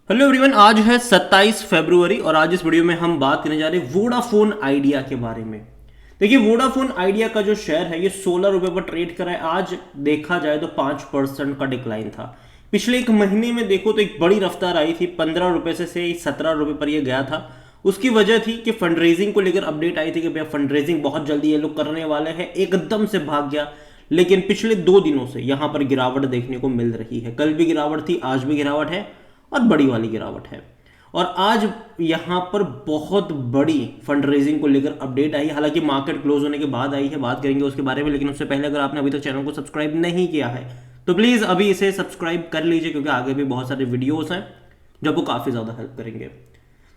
Hello everyone, आज है 27 फरवरी और आज इस वीडियो में हम बात करने जा रहे हैं वोडाफोन आइडिया के बारे में। देखिए, वोडाफोन आइडिया का जो शेयर है ये 16 रुपए पर ट्रेड कर रहा है। आज देखा जाए तो 5% का डिक्लाइन था। पिछले एक महीने में देखो तो एक बड़ी रफ्तार आई थी, 15 रुपए से 17 रुपए पर यह गया था। उसकी वजह थी कि फंड रेजिंग को लेकर अपडेट आई थी कि भैया फंड रेजिंग बहुत जल्दी ये लोग करने वाले हैं, एकदम से भाग गया। लेकिन पिछले 2 दिनों से यहां पर गिरावट देखने को मिल रही है। कल भी गिरावट थी, आज भी गिरावट है और बड़ी वाली गिरावट है। और आज यहां पर बहुत बड़ी फंड रेजिंग को लेकर अपडेट आई। हालांकि मार्केट क्लोज होने के बाद आई है, बात करेंगे उसके बारे में। लेकिन उससे पहले अगर आपने अभी तक चैनल को सब्सक्राइब नहीं किया है तो प्लीज अभी इसे सब्सक्राइब कर लीजिए, क्योंकि आगे भी बहुत सारे वीडियोस हैं जो आपको काफी ज्यादा हेल्प करेंगे।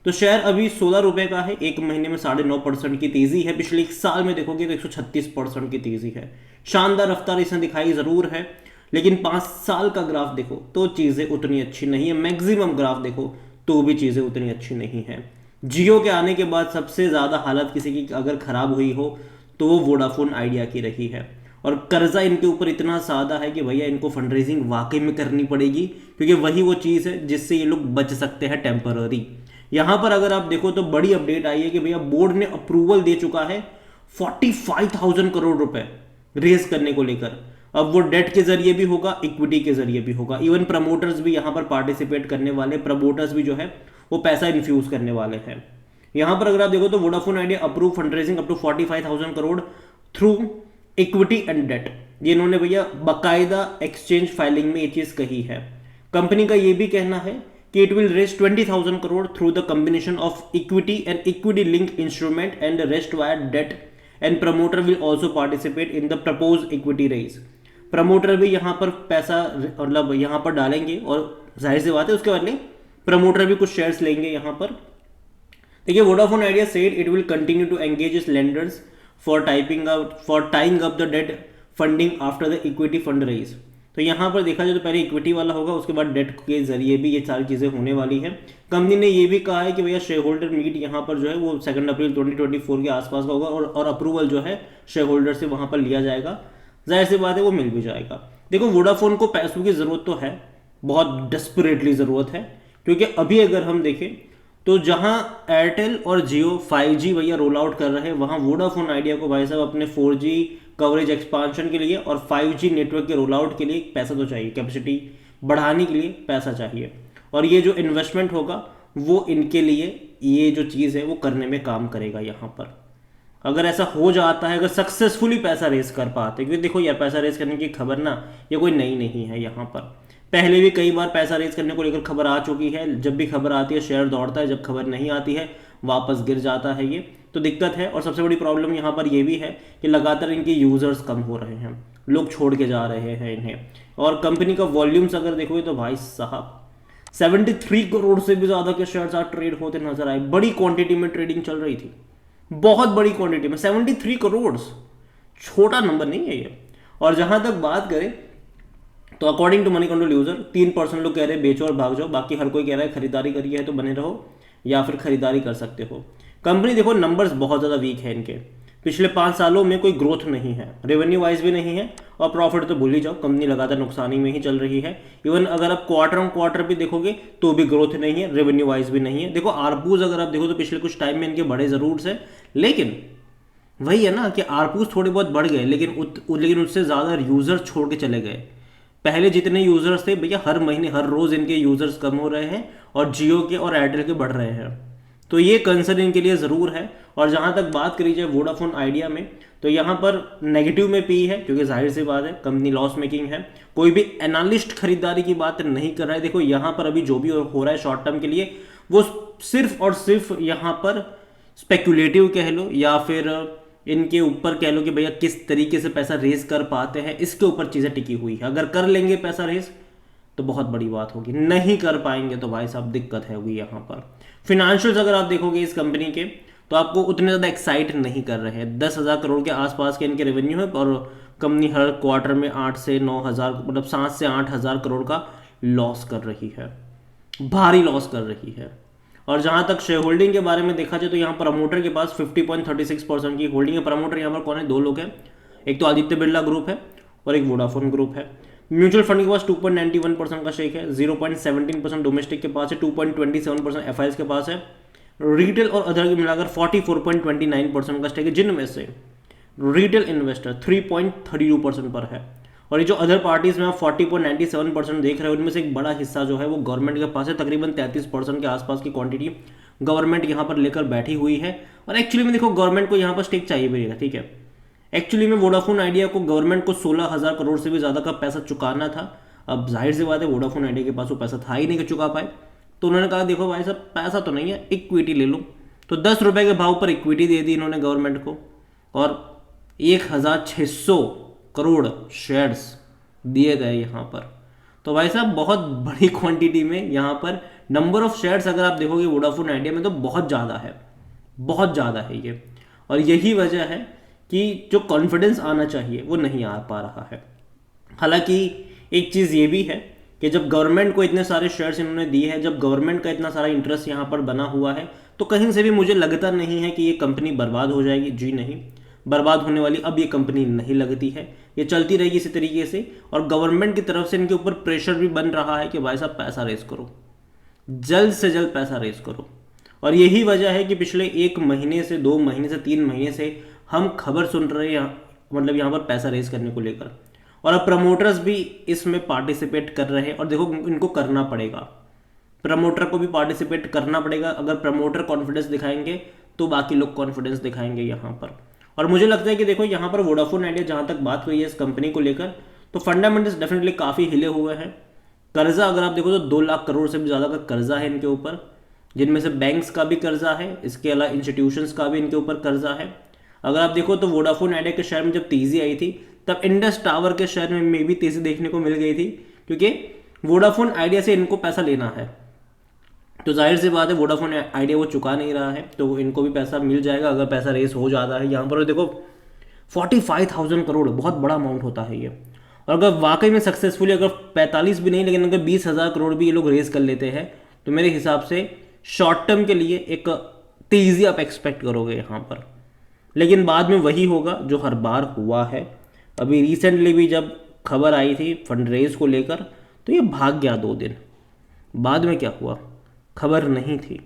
तो शेयर अभी 16 रुपए का है। एक महीने में 9.5% की तेजी है। पिछले एक साल में देखोगे तो 136% की तेजी है। शानदार रफ्तार इसने दिखाई जरूर है, लेकिन 5 साल का ग्राफ देखो तो चीजें उतनी अच्छी नहीं है। मैक्सिमम ग्राफ देखो तो भी चीजें उतनी अच्छी नहीं है। जियो के आने के बाद सबसे ज्यादा हालत किसी की अगर खराब हुई हो तो वो वोडाफोन आइडिया की रही है। और कर्जा इनके ऊपर इतना ज्यादा है कि भैया इनको फंड रेजिंग वाकई में करनी पड़ेगी, क्योंकि वही वो चीज है जिससे ये लोग बच सकते हैं टेम्पररी। यहां पर अगर आप देखो तो बड़ी अपडेट आई है कि भैया बोर्ड ने अप्रूवल दे चुका है 45,000 करोड़ रुपए रेज करने को लेकर। अब वो डेट के जरिए भी होगा, इक्विटी के जरिए भी होगा। इवन प्रमोटर्स भी यहां पर पार्टिसिपेट करने वाले, प्रमोटर्स भी जो है वो पैसा इन्फ्यूज करने वाले हैं। यहां पर अगर आप देखो तो Vodafone Idea approve fund raising up to 45,000 crore through equity and debt. ये इन्होंने भैया बाकायदा एक्सचेंज फाइलिंग में ये चीज कही है। कंपनी का ये भी कहना है कि it will raise 20,000 crore through the combination of equity and equity link instrument and rest via debt, and promoter will also participate in the propose equity raise. Promoter भी यहां पर पैसा मतलब यहां पर डालेंगे और जाहिर सी बात है उसके बदले प्रमोटर भी कुछ शेयर्स लेंगे यहां पर। देखिए, Vodafone Idea said it will continue to engage its lenders for tying up the debt funding after the equity fund raise. तो यहां पर देखा जाए तो पहले इक्विटी वाला होगा, उसके बाद डेट के जरिए भी ये सारी चीजें होने वाली है। कंपनी ने ये भी कहा है कि भैया शेयर होल्डर मीट यहां पर जो है वो 2 अप्रैल 2024 के आसपास का होगा और अप्रूवल जो है शेयर होल्डर से वहां पर लिया जाएगा। जाहिर सी बात है वो मिल भी जाएगा। देखो, वोडाफोन को पैसों की जरूरत तो है, बहुत डेस्परेटली जरूरत है, क्योंकि अभी अगर हम देखें तो जहां एयरटेल और जियो 5G भैया रोल आउट कर रहे हैं, वहां वोडाफोन आइडिया को भाई साहब अपने 4G कवरेज एक्सपांशन के लिए और 5G नेटवर्क के रोल आउट के लिए पैसा तो चाहिए, कैपेसिटी बढ़ाने के लिए पैसा चाहिए। और ये जो इन्वेस्टमेंट होगा वो इनके लिए ये जो चीज़ है वो करने में काम करेगा। यहाँ पर अगर ऐसा हो जाता है, अगर सक्सेसफुली पैसा रेस कर पाते, क्योंकि देखो यार पैसा रेस करने की खबर ना ये कोई नई नहीं है। यहाँ पर पहले भी कई बार पैसा रेस करने को लेकर खबर आ चुकी है। जब भी खबर आती है शेयर दौड़ता है, जब खबर नहीं आती है वापस गिर जाता है। ये तो दिक्कत है। और सबसे बड़ी प्रॉब्लम यहाँ पर यह भी है कि लगातार इनके यूजर्स कम हो रहे हैं, लोग छोड़ के जा रहे हैं इन्हें। और कंपनी का वॉल्यूम्स अगर देखोगे तो भाई साहब 73 करोड़ से भी ज्यादा के शेयर्स आज ट्रेड होते नजर आए। बड़ी क्वांटिटी में ट्रेडिंग चल रही थी, बहुत बड़ी क्वांटिटी में 73 करोड़, छोटा नंबर नहीं है ये। और जहां तक बात करें तो according to Moneycontrol user 3% लोग कह रहे हैं बेचो और भाग जाओ, बाकी हर कोई कह रहा है खरीदारी करिए है तो बने रहो या फिर खरीदारी कर सकते हो। कंपनी देखो नंबर्स बहुत ज़्यादा वीक है इनके। पिछले 5 सालों में कोई ग्रोथ नहीं है, रेवेन्यू वाइज भी नहीं है, और प्रॉफिट तो भूल ही जाओ, कंपनी लगातार नुकसानी में ही चल रही है। इवन अगर आप क्वार्टर ऑन क्वार्टर भी देखोगे तो भी ग्रोथ नहीं है, रेवेन्यू वाइज भी नहीं है। देखो आरपूज अगर आप देखो तो पिछले कुछ टाइम में इनके बड़े जरूर से, लेकिन वही है ना कि आरपूज थोड़े बहुत बढ़ गए, लेकिन उससे ज़्यादा यूजर्स छोड़ के चले गए। पहले जितने यूजर्स थे भैया हर महीने हर रोज इनके यूजर्स कम हो रहे हैं और जियो के और एयरटेल के बढ़ रहे हैं। तो ये कंसर्न इनके लिए ज़रूर है। और जहां तक बात करी जाए वोडाफोन आइडिया में तो यहाँ पर नेगेटिव में पी है, क्योंकि जाहिर सी बात है कंपनी लॉस मेकिंग है। कोई भी एनालिस्ट खरीदारी की बात नहीं कर रहा है। देखो यहाँ पर अभी जो भी हो रहा है शॉर्ट टर्म के लिए वो सिर्फ और सिर्फ यहाँ पर स्पेक्यूलेटिव कह लो या फिर इनके ऊपर कह लो कि भैया किस तरीके से पैसा रेज कर पाते हैं, इसके ऊपर चीज़ें टिकी हुई है। अगर कर लेंगे पैसा रेज तो बहुत बड़ी बात होगी, नहीं कर पाएंगे तो भाई साहब दिक्कत होगी। यहाँ पर फिनेंशियल्स अगर आप देखोगे इस कंपनी के तो आपको उतने ज़्यादा एक्साइट नहीं कर रहे हैं। 10,000 करोड़ के आसपास के इनके रेवेन्यू है और कंपनी हर क्वार्टर में 8 से 9,000 मतलब 7 से 8,000 करोड़ का लॉस कर रही है, भारी लॉस कर रही है। और जहां तक शेयर होल्डिंग के बारे में देखा जाए तो यहाँ प्रमोटर के पास 50.36% की होल्डिंग है। प्रमोटर यहाँ पर कौन है? 2 लोग हैं, एक तो आदित्य बिरला ग्रुप है और एक वोडाफोन ग्रुप है। म्यूचुअल फंड के पास 2.91% का शेक है, 0.17% डोमेस्टिक के पास है, 2.27% एफआईएस के पास है, रिटेल और अदर के मिलाकर 44.29% का स्टेक है, जिनमें से रिटेल इन्वेस्टर 3.32% पर है। और ये जो अदर पार्टीज में आप 40.97% देख रहे हो, उनमें से एक बड़ा हिस्सा जो है वो गवर्नमेंट के पास है, तकरीबन 33% के आसपास की क्वांटिटी गवर्नमेंट यहाँ पर लेकर बैठी हुई है। और एक्चुअली में देखो गवर्नमेंट को यहाँ पर स्टेक चाहिए भी नहीं, ठीक है। एक्चुअली में वोडाफोन आइडिया को गवर्नमेंट को 16,000 करोड़ से भी ज़्यादा का पैसा चुकाना था। अब जाहिर सी बात है वोडाफोन आइडिया के पास वो पैसा था ही नहीं कि चुका पाए, तो उन्होंने कहा देखो भाई साहब पैसा तो नहीं है, इक्विटी ले लो। तो 10 रुपये के भाव पर इक्विटी दे दी इन्होंने गवर्नमेंट को, और 1,600 करोड़ शेयर्स दिए गए यहाँ पर। तो भाई साहब बहुत बड़ी क्वांटिटी में यहाँ पर नंबर ऑफ शेयर्स अगर आप देखोगे वोडाफोन आइडिया में तो बहुत ज़्यादा है, बहुत ज़्यादा है ये। और यही वजह है कि जो कॉन्फिडेंस आना चाहिए वो नहीं आ पा रहा है। हालांकि एक चीज़ ये भी है कि जब गवर्नमेंट को इतने सारे शेयर्स इन्होंने दिए हैं, जब गवर्नमेंट का इतना सारा इंटरेस्ट यहाँ पर बना हुआ है, तो कहीं से भी मुझे लगता नहीं है कि ये कंपनी बर्बाद हो जाएगी। जी नहीं, बर्बाद होने वाली अब ये कंपनी नहीं लगती है, ये चलती रहेगी इसी तरीके से। और गवर्नमेंट की तरफ से इनके ऊपर प्रेशर भी बन रहा है कि भाई साहब पैसा रेज करो, जल्द से जल्द पैसा रेज करो। और यही वजह है कि पिछले 1 महीने से 2 महीने से 3 महीने से हम खबर सुन रहे हैं, मतलब यहाँ पर पैसा रेज करने को लेकर। और अब प्रमोटर्स भी इसमें पार्टिसिपेट कर रहे हैं, और देखो इनको करना पड़ेगा, प्रमोटर को भी पार्टिसिपेट करना पड़ेगा। अगर प्रमोटर कॉन्फिडेंस दिखाएंगे तो बाकी लोग कॉन्फिडेंस दिखाएंगे यहाँ पर। और मुझे लगता है कि देखो यहाँ पर वोडाफोन आइडिया जहाँ तक बात हुई है इस कंपनी को लेकर, तो फंडामेंटल्स डेफिनेटली काफ़ी हिले हुए हैं। कर्जा अगर आप देखो तो 2 लाख करोड़ से भी ज़्यादा का कर्जा है इनके ऊपर, जिनमें से बैंक्स का भी कर्जा है, इसके अलावा इंस्टीट्यूशंस का भी इनके ऊपर कर्जा है। अगर आप देखो तो वोडाफोन आइडिया के शेयर में जब तेज़ी आई थी तब इंडस टावर के शेयर में भी तेज़ी देखने को मिल गई थी, क्योंकि वोडाफोन आइडिया से इनको पैसा लेना है। तो जाहिर सी बात है वोडाफोन आइडिया वो चुका नहीं रहा है, तो इनको भी पैसा मिल जाएगा अगर पैसा रेस हो जाता है। यहाँ पर देखो 45,000 करोड़ बहुत बड़ा अमाउंट होता है ये। और अगर वाकई में सक्सेसफुली अगर 45 भी नहीं लेकिन अगर 20,000 करोड़ भी ये लोग रेस कर लेते हैं, तो मेरे हिसाब से शॉर्ट टर्म के लिए एक तेज़ी आप एक्सपेक्ट करोगे यहाँ पर। लेकिन बाद में वही होगा जो हर बार हुआ है। अभी रिसेंटली भी जब खबर आई थी फंड रेज को लेकर तो ये भाग गया 2 दिन, बाद में क्या हुआ खबर नहीं थी।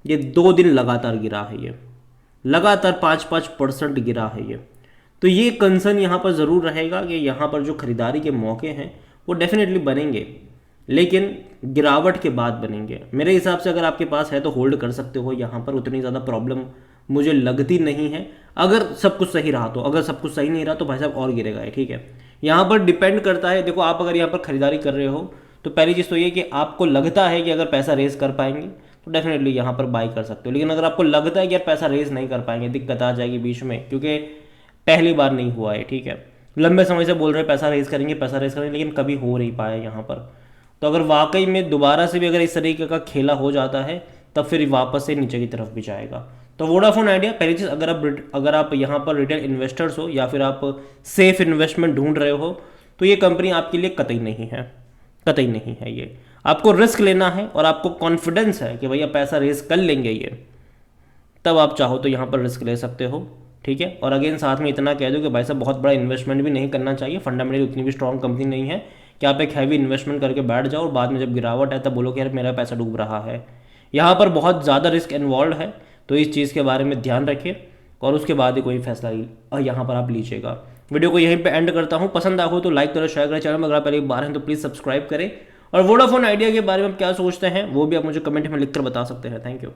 ये 2 दिन लगातार गिरा है, ये लगातार 5-5% गिरा है ये। तो ये कंसर्न यहाँ पर ज़रूर रहेगा कि यहाँ पर जो खरीदारी के मौके हैं वो डेफिनेटली बनेंगे, लेकिन गिरावट के बाद बनेंगे। मेरे हिसाब से अगर आपके पास है तो होल्ड कर सकते हो, यहाँ पर उतनी ज़्यादा प्रॉब्लम मुझे लगती नहीं है अगर सब कुछ सही रहा तो। अगर सब कुछ सही नहीं रहा तो भाई साहब और गिरेगा ये, ठीक है। यहाँ पर डिपेंड करता है, देखो आप अगर यहाँ पर खरीदारी कर रहे हो तो पहली चीज़ तो ये कि आपको लगता है कि अगर पैसा रेज कर पाएंगे तो डेफिनेटली यहाँ पर बाई कर सकते हो। लेकिन अगर आपको लगता है कि यार पैसा रेज नहीं कर पाएंगे, दिक्कत आ जाएगी बीच में, क्योंकि पहली बार नहीं हुआ है, ठीक है। लंबे समय से बोल रहे हैं पैसा रेज करेंगे पैसा रेज करेंगे, लेकिन कभी हो नहीं पाया यहाँ पर। तो अगर वाकई में दोबारा से भी अगर इस तरीके का खेला हो जाता है तब फिर वापस से नीचे की तरफ भी जाएगा। तो वोडाफोन आइडिया पहली चीज़, अगर आप यहाँ पर रिटेल इन्वेस्टर्स हो या फिर आप सेफ इन्वेस्टमेंट ढूंढ रहे हो तो ये कंपनी आपके लिए कतई नहीं है, कतई नहीं है। ये आपको रिस्क लेना है और आपको कॉन्फिडेंस है कि भैया पैसा रेज कर लेंगे ये, तब आप चाहो तो यहाँ पर रिस्क ले सकते हो, ठीक है। और अगेन साथ में इतना कह दो कि भाई साहब बहुत बड़ा इन्वेस्टमेंट भी नहीं करना चाहिए, फंडामेंटली उतनी भी स्ट्रॉन्ग कंपनी नहीं है कि आप एक हैवी इन्वेस्टमेंट करके बैठ जाओ और बाद में जब गिरावट है तब बोलो कि यार मेरा पैसा डूब रहा है। यहाँ पर बहुत ज़्यादा रिस्क इन्वॉल्व है, तो इस चीज़ के बारे में ध्यान रखिए और उसके बाद ही कोई फैसला यहाँ पर आप लीजिएगा। वीडियो को यहीं पे एंड करता हूँ। पसंद आए हो तो लाइक करो, शेयर करें, चैनल में अगर आप पहली बार हैं तो प्लीज़ सब्सक्राइब करें। और वोडाफोन आइडिया के बारे में आप क्या सोचते हैं वो भी आप मुझे कमेंट में लिखकर बता सकते हैं। Thank you.